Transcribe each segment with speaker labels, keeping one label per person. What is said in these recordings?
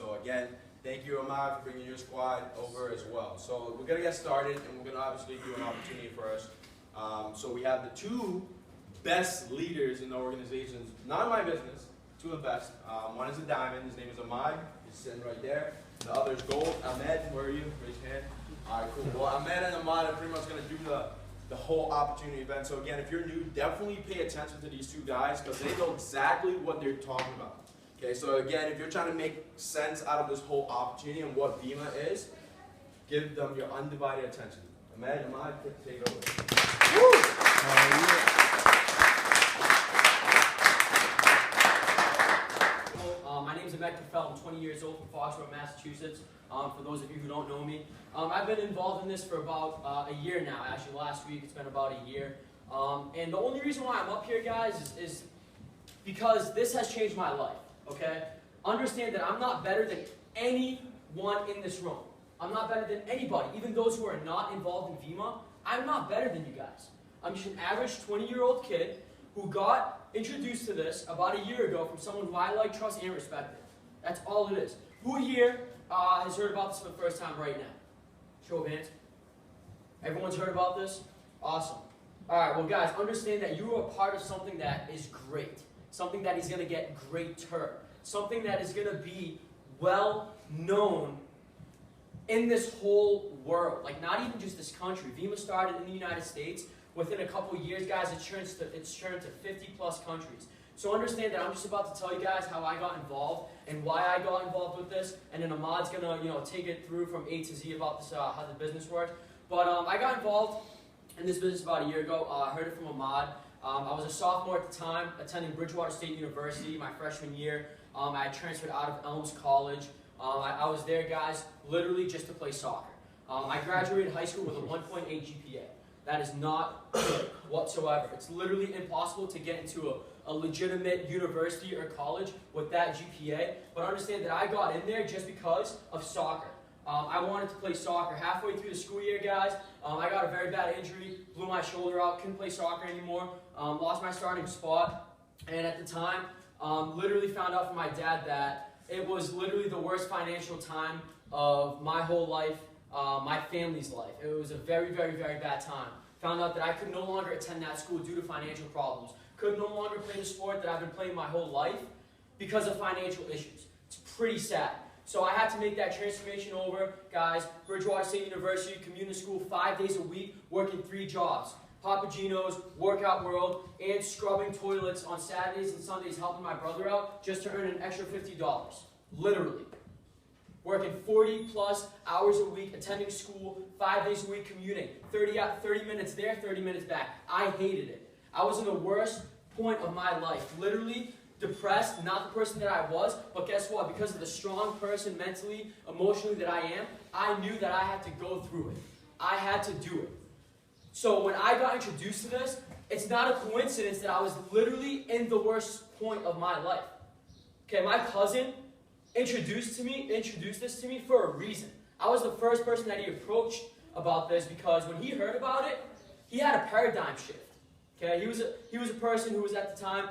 Speaker 1: So again, thank you, Ahmad, for bringing your squad over as well. So we're gonna get started, and we're gonna obviously do an opportunity first. So we have the two best leaders in the organizations, not in my business, two of the best. One is a diamond, his name is Ahmad, he's sitting right there. The other is gold. Ahmed, where are you? Raise your hand. All right, cool. Well, Ahmed and Ahmad are pretty much gonna do the whole opportunity event. So again, if you're new, definitely pay attention to these two guys because they know exactly what they're talking about. Okay, so again, if you're trying to make sense out of this whole opportunity and what Vima is, give them your undivided attention. Ahmed, take it over. Woo!
Speaker 2: My name is Ahmed Kafel. I'm 20 years old from Hodroj, Massachusetts. For those of you who don't know me, I've been involved in this for about a year now. Actually, last week it's been about a year. And the only reason why I'm up here, guys, is because this has changed my life. Okay? Understand that I'm not better than anyone in this room. I'm not better than anybody, even those who are not involved in Vima. I'm not better than you guys. I'm just an average 20-year-old kid who got introduced to this about a year ago from someone who I like, trust, and respect. That's all it is. Who here has heard about this for the first time right now? Show of hands. Everyone's heard about this? Awesome. All right, well, guys, understand that you are a part of something that is great. Something that is going to get greater. Something that is going to be well known in this whole world. Like, not even just this country. Vima started in the United States. Within a couple of years, guys, it's turned to 50-plus countries. So understand that I'm just about to tell you guys how I got involved and why I got involved with this. And then Ahmad's going to, take it through from A to Z about this, how the business works. But I got involved in this business about a year ago. I heard it from Ahmad. I was a sophomore at the time, attending Bridgewater State University my freshman year. I had transferred out of Elms College. I was there, guys, literally just to play soccer. I graduated high school with a 1.8 GPA. That is not good whatsoever. It's literally impossible to get into a legitimate university or college with that GPA. But understand that I got in there just because of soccer. I wanted to play soccer. Halfway through the school year, guys, I got a very bad injury, blew my shoulder out, couldn't play soccer anymore, lost my starting spot. And at the time, literally found out from my dad that it was literally the worst financial time of my whole life. My family's life. It was a very, very, very bad time. Found out that I could no longer attend that school due to financial problems. Could no longer play the sport that I've been playing my whole life because of financial issues. It's pretty sad. So I had to make that transformation over, guys. Bridgewater State University, community school, 5 days a week, working 3 jobs. Papa Gino's, Workout World, and scrubbing toilets on Saturdays and Sundays, helping my brother out just to earn an extra $50. Literally. Working 40-plus hours a week, attending school, 5 days a week, commuting. 30 minutes there, 30 minutes back. I hated it. I was in the worst point of my life. Literally depressed, not the person that I was, but guess what? Because of the strong person mentally, emotionally that I am, I knew that I had to go through it. I had to do it. So when I got introduced to this, it's not a coincidence that I was literally in the worst point of my life. Okay, my cousin introduced this to me for a reason. I was the first person that he approached about this because when he heard about it, he had a paradigm shift. Okay, he was a person who was at the time,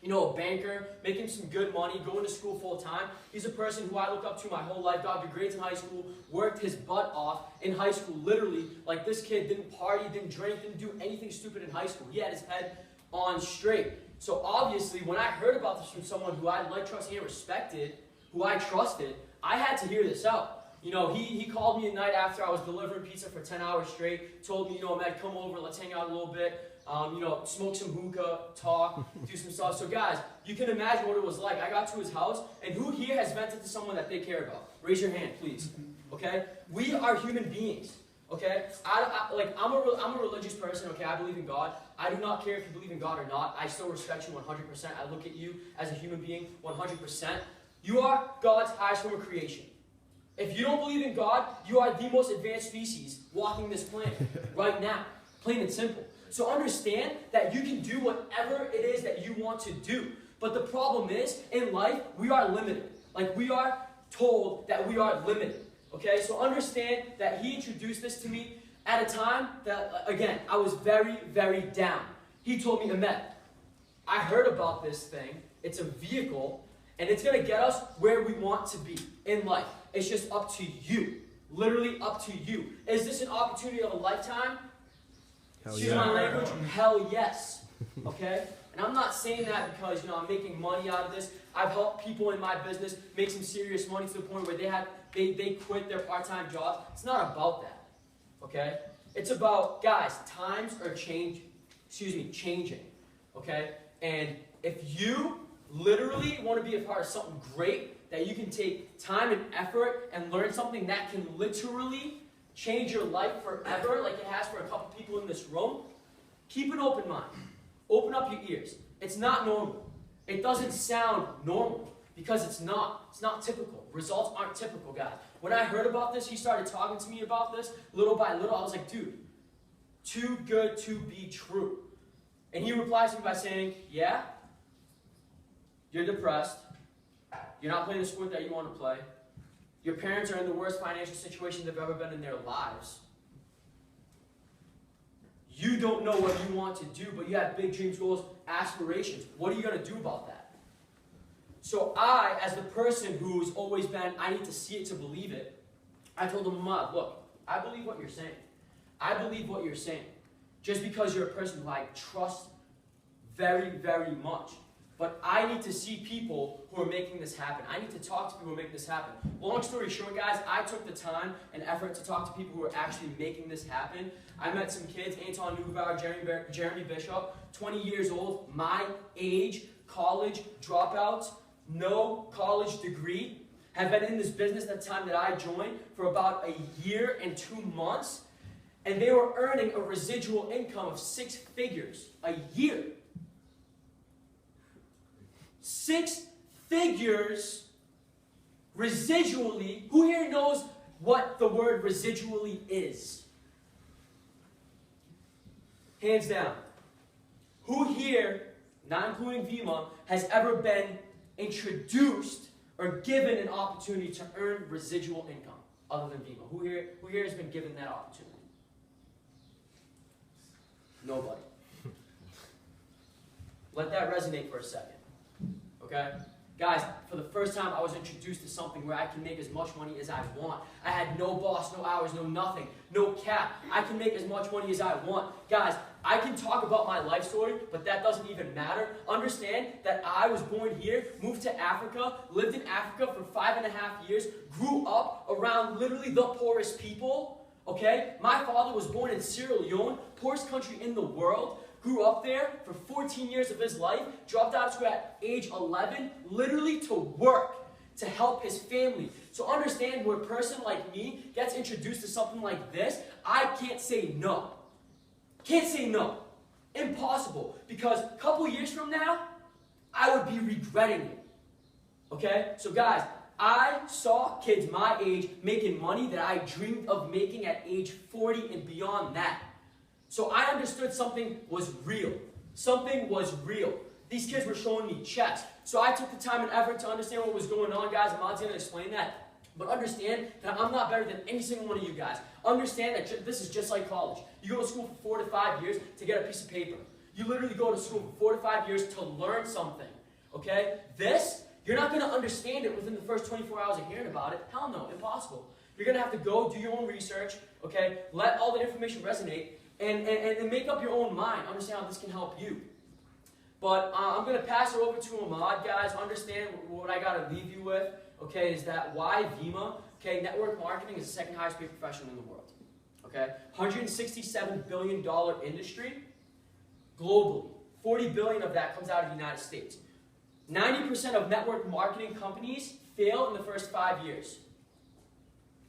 Speaker 2: a banker, making some good money, going to school full time. He's a person who I look up to my whole life, got good grades in high school, worked his butt off in high school, literally. Like, this kid didn't party, didn't drink, didn't do anything stupid in high school. He had his head on straight. So obviously, when I heard about this from someone who I liked, trusted, and respected, who I trusted, I had to hear this out. He called me at night after I was delivering pizza for 10 hours straight, told me, Ahmed, come over, let's hang out a little bit, smoke some hookah, talk, do some stuff. So guys, you can imagine what it was like. I got to his house, and who here has vented to someone that they care about? Raise your hand, please. Okay? We are human beings. Okay? I'm a religious person, okay? I believe in God. I do not care if you believe in God or not. I still respect you 100%. I look at you as a human being 100%. You are God's highest form of creation. If you don't believe in God, you are the most advanced species walking this planet right now. Plain and simple. So understand that you can do whatever it is that you want to do. But the problem is, in life, we are limited. Like, we are told that we are limited. Okay? So understand that he introduced this to me at a time that, again, I was very, very down. He told me, Ahmed, I heard about this thing. It's a vehicle. And it's going to get us where we want to be in life. It's just up to you. Literally up to you. Is this an opportunity of a lifetime? Excuse my language? Hell yes. Okay? And I'm not saying that because, I'm making money out of this. I've helped people in my business make some serious money to the point where they quit their part-time jobs. It's not about that. Okay? It's about, guys, times are changing. Okay? And if you literally want to be a part of something great, that you can take time and effort and learn something that can literally change your life forever, like it has for a couple people in this room, keep an open mind. Open up your ears. It's not normal. It doesn't sound normal because it's not. It's not typical. Results aren't typical, guys. When I heard about this, he started talking to me about this little by little. I was like, dude, too good to be true. And he replies to me by saying, yeah, you're depressed. You're not playing the sport that you want to play. Your parents are in the worst financial situation they've ever been in their lives. You don't know what you want to do, but you have big dreams, goals, aspirations. What are you going to do about that? So I, as the person who's always been, I need to see it to believe it, I told him, Ahmad, look, I believe what you're saying. I believe what you're saying. Just because you're a person who I trust very, very much. But I need to see people who are making this happen. I need to talk to people who are making this happen. Long story short, guys, I took the time and effort to talk to people who are actually making this happen. I met some kids, Anton Neubauer, Jeremy Bishop, 20 years old, my age, college dropouts, no college degree, have been in this business at the time that I joined for about a year and 2 months, and they were earning a residual income of 6 figures a year. 6 figures residually. Who here knows what the word residually is? Hands down. Who here, not including Vima, has ever been introduced or given an opportunity to earn residual income other than Vima? Who here has been given that opportunity? Nobody. Let that resonate for a second. Okay? Guys, for the first time, I was introduced to something where I can make as much money as I want. I had no boss, no hours, no nothing, no cap. I can make as much money as I want. Guys, I can talk about my life story, but that doesn't even matter. Understand that I was born here, moved to Africa, lived in Africa for 5.5 years, grew up around literally the poorest people. Okay? My father was born in Sierra Leone, poorest country in the world. Grew up there for 14 years of his life, dropped out of school at age 11, literally to work, to help his family. So understand, when a person like me gets introduced to something like this, I can't say no. Can't say no. Impossible. Because a couple years from now, I would be regretting it. Okay? So guys, I saw kids my age making money that I dreamed of making at age 40 and beyond that. So I understood something was real. Something was real. These kids were showing me checks. So I took the time and effort to understand what was going on, guys. I'm not going to explain that. But understand that I'm not better than any single one of you guys. Understand that this is just like college. You go to school for 4 to 5 years to get a piece of paper. You literally go to school for 4 to 5 years to learn something. Okay? This, you're not going to understand it within the first 24 hours of hearing about it. Hell no, impossible. You're going to have to go do your own research. Okay? Let all the information resonate. And make up your own mind. Understand how this can help you. But I'm going to pass it over to Ahmad, guys. Understand what I got to leave you with, okay, is that why Vima, okay, network marketing is the second highest paid profession in the world. Okay? $167 billion industry globally. $40 billion of that comes out of the United States. 90% of network marketing companies fail in the first 5 years.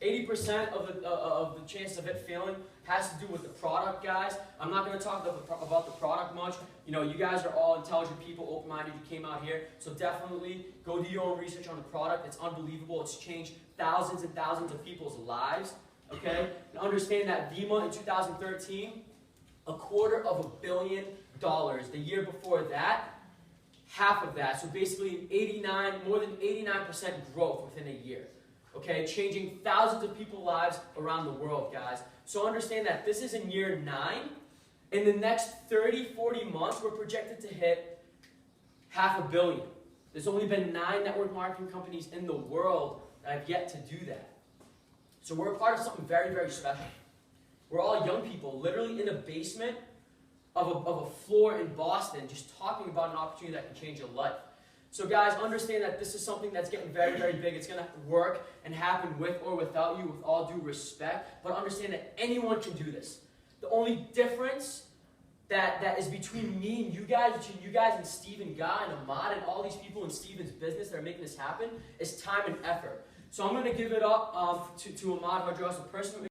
Speaker 2: 80% of the chances of it failing has to do with the product, guys. I'm not going to talk about the product much. You know, you guys are all intelligent people, open-minded. You came out here. So definitely go do your own research on the product. It's unbelievable. It's changed thousands and thousands of people's lives. Okay? And understand that Vima in 2013, $250 million. The year before that, half of that. So basically more than 89% growth within a year. Okay, changing thousands of people's lives around the world, guys. So understand that this is in year 9. In the next 30, 40 months, we're projected to hit $500 million. There's only been 9 network marketing companies in the world that have yet to do that. So we're a part of something very, very special. We're all young people, literally in a basement of a floor in Boston, just talking about an opportunity that can change your life. So guys, understand that this is something that's getting very, very big. It's going to work and happen with or without you, with all due respect. But understand that anyone can do this. The only difference that is between me and you guys, between you guys and Steve and Guy and Ahmad and all these people in Steven's business that are making this happen, is time and effort. So I'm going to give it up to Ahmad Hodroj, the person